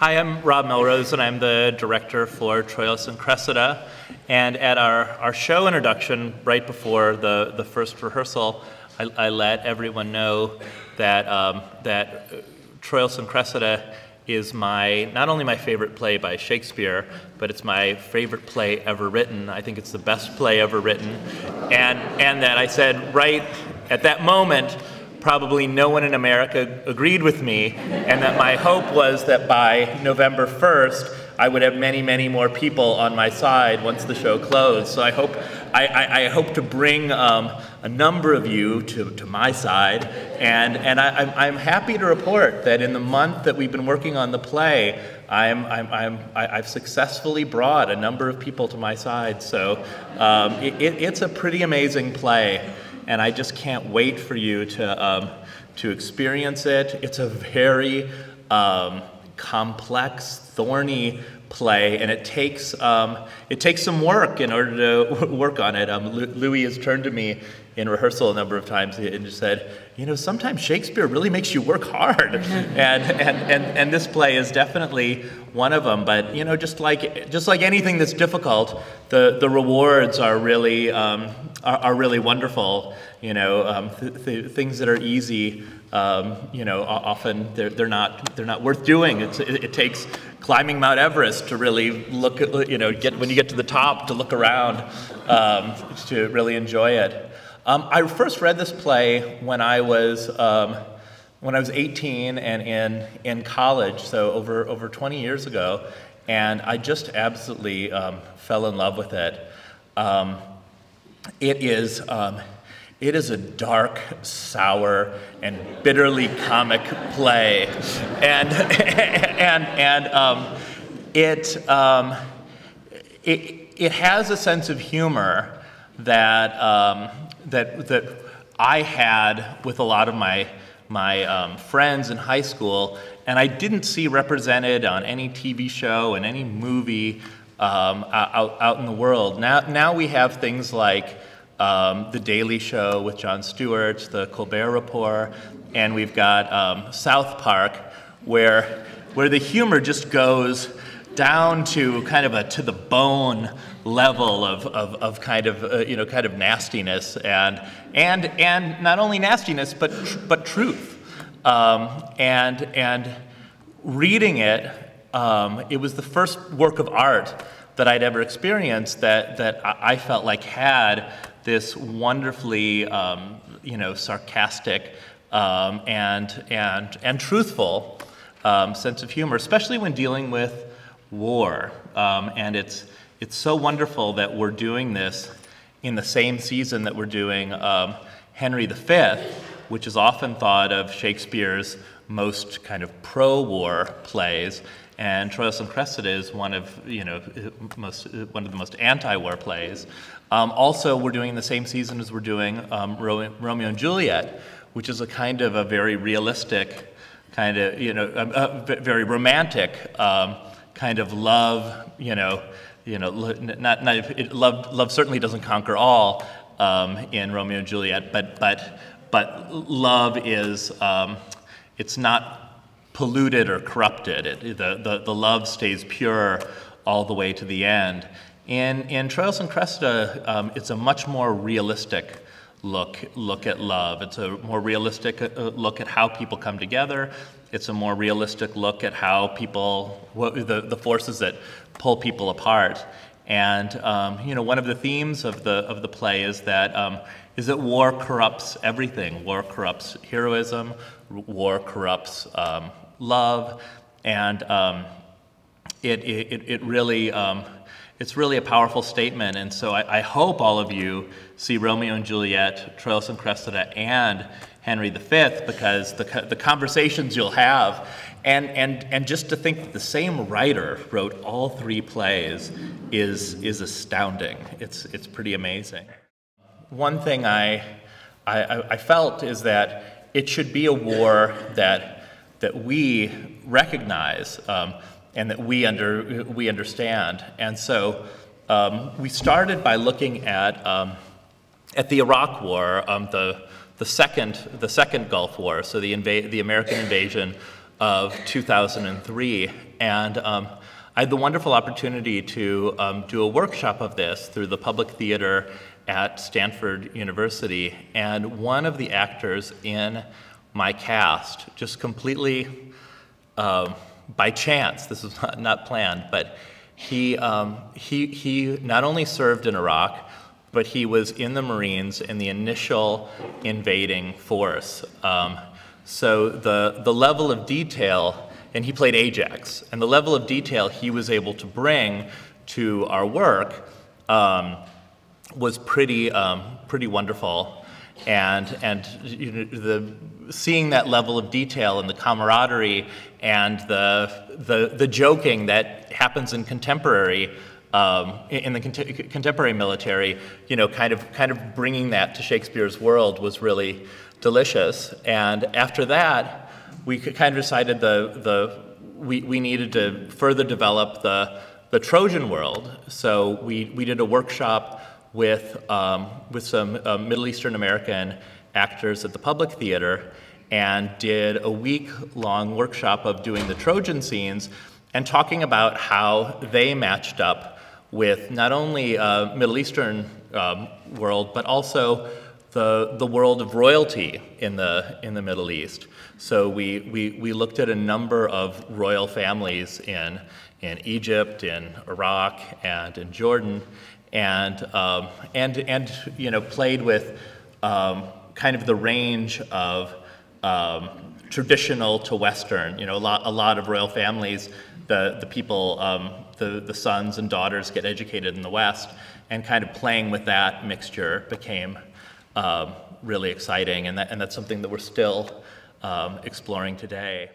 Hi, I'm Rob Melrose, and I'm the director for TROILUS and CRESSIDA. And at our show introduction, right before the first rehearsal, I let everyone know that, that TROILUS and CRESSIDA is not only my favorite play by Shakespeare, but it's my favorite play ever written. I think it's the best play ever written. And that I said right at that moment, probably no one in America agreed with me, and that my hope was that by November 1st, I would have many, many more people on my side once the show closed. So I hope to bring a number of you to my side, and I'm happy to report that in the month that we've been working on the play, I've successfully brought a number of people to my side. So it's a pretty amazing play. And I just can't wait for you to experience it. It's a very complex, thorny play, and it takes some work in order to work on it. Louis has turned to me in rehearsal a number of times and just said, you know, sometimes Shakespeare really makes you work hard, and this play is definitely one of them. But you know, just like anything that's difficult, the rewards are really wonderful. You know, things that are easy, you know, often they're not worth doing. It takes climbing Mount Everest to really look at, you know, when you get to the top to look around to really enjoy it. I first read this play when I was 18 and in college, so over 20 years ago, and I just absolutely fell in love with it. It is a dark, sour, and bitterly comic play, and it has a sense of humor that that I had with a lot of my friends in high school, and I didn't see represented on any TV show and any movie out in the world. Now we have things like The Daily Show with Jon Stewart, The Colbert Report, and we've got South Park, where the humor just goes down to kind of a to the bone level of kind of nastiness and not only nastiness but truth. And reading it, it was the first work of art that I'd ever experienced that I felt like had this wonderfully you know, sarcastic and truthful sense of humor, especially when dealing with war. And it's so wonderful that we're doing this in the same season that we're doing Henry V, which is often thought of Shakespeare's most kind of pro-war plays, and Troilus and Cressida is one of the most anti-war plays. Also, we're doing the same season as we're doing Romeo and Juliet, which is a kind of a very realistic, kind of very romantic kind of love. Love certainly doesn't conquer all in Romeo and Juliet, but love is it's not polluted or corrupted. The love stays pure all the way to the end. In Troilus and Cressida, it's a much more realistic look at love. It's a more realistic look at how people come together. It's a more realistic look at how the forces that pull people apart. And you know, one of the themes of the play is that war corrupts everything. War corrupts heroism. War corrupts love, and it's really a powerful statement. And so I hope all of you see Romeo and Juliet, Troilus and Cressida, and Henry V, because the conversations you'll have, and just to think that the same writer wrote all three plays is astounding. It's pretty amazing. One thing I felt is that it should be a war that we recognize and that we understand. And so we started by looking at the Iraq War, the second Gulf War, so the American invasion of 2003. And I had the wonderful opportunity to do a workshop of this through the Public Theater at Stanford University. And one of the actors in my cast, just completely by chance, this was not planned, but he not only served in Iraq, but he was in the Marines in the initial invading force. So the level of detail, and he played Ajax, and the level of detail he was able to bring to our work was pretty wonderful. And you know, seeing that level of detail and the camaraderie and the joking that happens in contemporary contemporary military, you know, kind of bringing that to Shakespeare's world was really delicious. And after that, we kind of decided we needed to further develop the Trojan world. So we did a workshop with some Middle Eastern American actors at the Public Theater, and did a week-long workshop of doing the Trojan scenes and talking about how they matched up with not only Middle Eastern world, but also the world of royalty in the Middle East. So we looked at a number of royal families in Egypt, in Iraq, and in Jordan, and you know, played with kind of the range of traditional to Western. You know, a lot of royal families, the people, the sons and daughters get educated in the West, and kind of playing with that mixture became really exciting, and that's something that we're still exploring today.